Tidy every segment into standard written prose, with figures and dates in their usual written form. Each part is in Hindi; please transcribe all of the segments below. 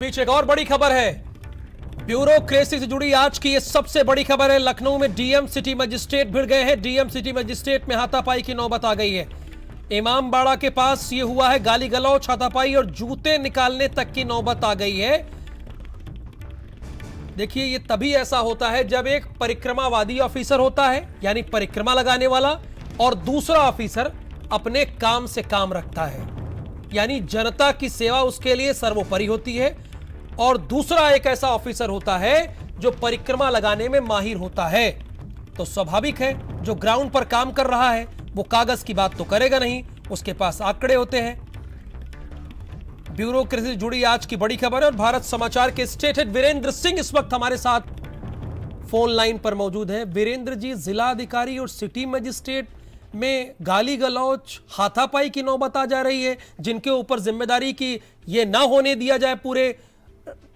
बीच एक और बड़ी खबर है। ब्यूरोक्रेसी से जुड़ी आज की ये सबसे बड़ी खबर है। लखनऊ में डीएम सिटी मजिस्ट्रेट भिड़ गए हैं। डीएम सिटी मजिस्ट्रेट में हाथापाई की नौबत आ गई है। इमामबाड़ा के पास ये हुआ है। गाली गलौज, हाथापाई और जूते निकालने तक की नौबत आ गई है। देखिए, ये तभी ऐसा होता है जब एक परिक्रमावादी ऑफिसर होता है, यानी परिक्रमा लगाने वाला, और दूसरा ऑफिसर अपने काम से काम रखता है, यानी जनता की सेवा उसके लिए सर्वोपरि होती है। और दूसरा एक ऐसा ऑफिसर होता है जो परिक्रमा लगाने में माहिर होता है। तो स्वाभाविक है, जो ग्राउंड पर काम कर रहा है वो कागज की बात तो करेगा नहीं, उसके पास आंकड़े होते हैं। ब्यूरोक्रेसी से जुड़ी आज की बड़ी खबर है और भारत समाचार के स्टेट हेड वीरेंद्र सिंह इस वक्त हमारे साथ फोन लाइन पर मौजूद हैं। वीरेंद्र जी, जिला अधिकारी और सिटी मजिस्ट्रेट में गाली गलौज, हाथापाई की नौबत आ जा रही है, जिनके ऊपर जिम्मेदारी की ये ना होने दिया जाए पूरे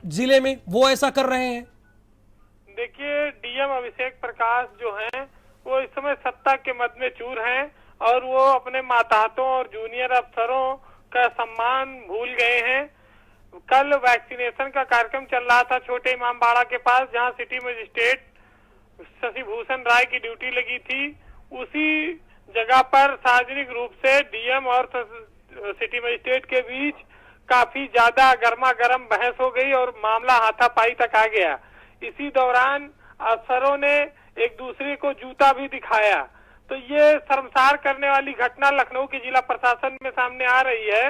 जिले में, वो ऐसा कर रहे हैं। देखिए, डीएम अभिषेक प्रकाश जो हैं वो इस समय सत्ता के मद में चूर हैं और वो अपने मातहतों और जूनियर अफसरों का सम्मान भूल गए हैं। कल वैक्सीनेशन का कार्यक्रम चल रहा था छोटे इमामबाड़ा के पास, जहां सिटी मजिस्ट्रेट शशि भूषण राय की ड्यूटी लगी थी। उसी जगह पर सार्वजनिक रूप से डीएम और सिटी मजिस्ट्रेट के बीच काफी ज्यादा गर्मा गर्म बहस हो गई और मामला हाथापाई तक आ गया। इसी दौरान अफसरों ने एक दूसरे को जूता भी दिखाया। तो ये शर्मसार करने वाली घटना लखनऊ के जिला प्रशासन में सामने आ रही है।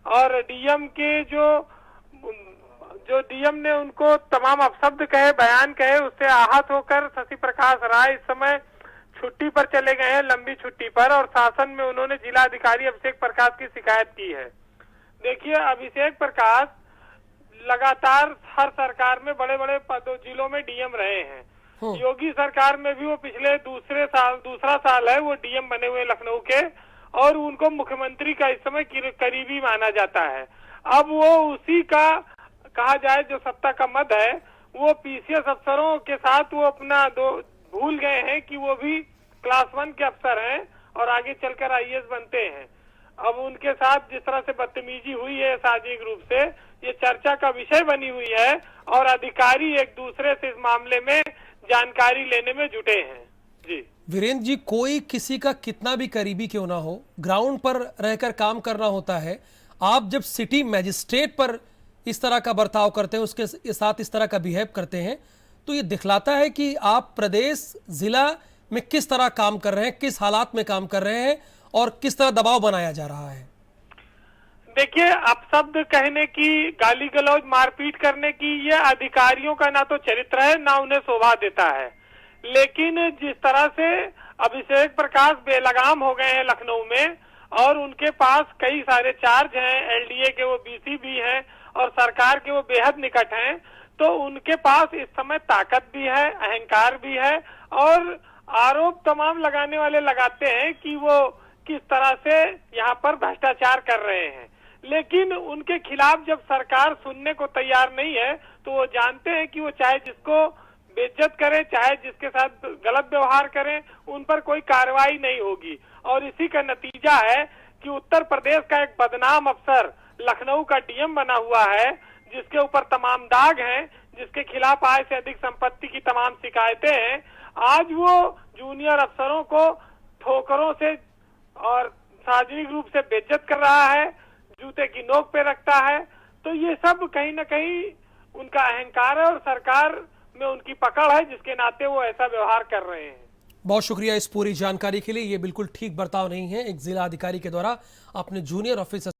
और डीएम के जो डीएम ने उनको तमाम अपशब्द कहे, बयान कहे, उससे आहत होकर शशि प्रकाश राय इस समय छुट्टी पर चले गए हैं, लंबी छुट्टी पर, और शासन में उन्होंने जिला अधिकारी अभिषेक प्रकाश की शिकायत की है। देखिए, अभिषेक प्रकाश लगातार हर सरकार में बड़े बड़े जिलों में डीएम रहे हैं। योगी सरकार में भी वो पिछले दूसरा साल है वो डीएम बने हुए लखनऊ के, और उनको मुख्यमंत्री का इस समय करीबी माना जाता है। अब वो उसी का कहा जाए जो सत्ता का मद है, वो पीसीएस अफसरों के साथ वो अपना भूल गए हैं कि वो भी क्लास 1 के अफसर हैं और आगे चलकर आईएएस बनते हैं। अब उनके साथ जिस तरह से बदतमीजी हुई है सार्वजनिक रूप से, ये चर्चा का विषय बनी हुई है और अधिकारी एक दूसरे से इस मामले में जानकारी लेने में जुटे हैं। जी वीरेंद्र जी, कोई किसी का कितना भी करीबी क्यों ना हो, ग्राउंड पर रहकर काम करना होता है। आप जब सिटी मजिस्ट्रेट पर इस तरह का बर्ताव करते हैं, उसके साथ इस तरह का बिहेव करते हैं, तो ये दिखलाता है कि आप प्रदेश, जिला में किस तरह काम कर रहे हैं, किस हालात में काम कर रहे हैं और किस तरह दबाव बनाया जा रहा है। देखिए, अपशब्द कहने की, गाली गलौज, मारपीट करने की, ये अधिकारियों का ना तो चरित्र है ना उन्हें शोभा देता है। लेकिन जिस तरह से अभिषेक प्रकाश बेलगाम हो गए हैं लखनऊ में, और उनके पास कई सारे चार्ज हैं, एलडीए के वो बीसी भी हैं और सरकार के वो बेहद निकट हैं, तो उनके पास इस समय ताकत भी है, अहंकार भी है, और आरोप तमाम लगाने वाले लगाते हैं कि वो किस तरह से यहाँ पर भ्रष्टाचार कर रहे हैं। लेकिन उनके खिलाफ जब सरकार सुनने को तैयार नहीं है, तो वो जानते हैं कि वो चाहे जिसको बेइज्जत करें, चाहे जिसके साथ गलत व्यवहार करें, उन पर कोई कार्रवाई नहीं होगी। और इसी का नतीजा है कि उत्तर प्रदेश का एक बदनाम अफसर लखनऊ का डीएम बना हुआ है, जिसके ऊपर तमाम दाग हैं, जिसके खिलाफ आय से अधिक संपत्ति की तमाम शिकायतें हैं, आज वो जूनियर अफसरों को ठोकरों से और सार्वजनिक रूप से बेइज्जत कर रहा है, जूते की नोक पे रखता है। तो ये सब कहीं ना कहीं उनका अहंकार है और सरकार में उनकी पकड़ है, जिसके नाते वो ऐसा व्यवहार कर रहे हैं। बहुत शुक्रिया इस पूरी जानकारी के लिए। ये बिल्कुल ठीक बर्ताव नहीं है एक जिला अधिकारी के द्वारा अपने जूनियर ऑफिसर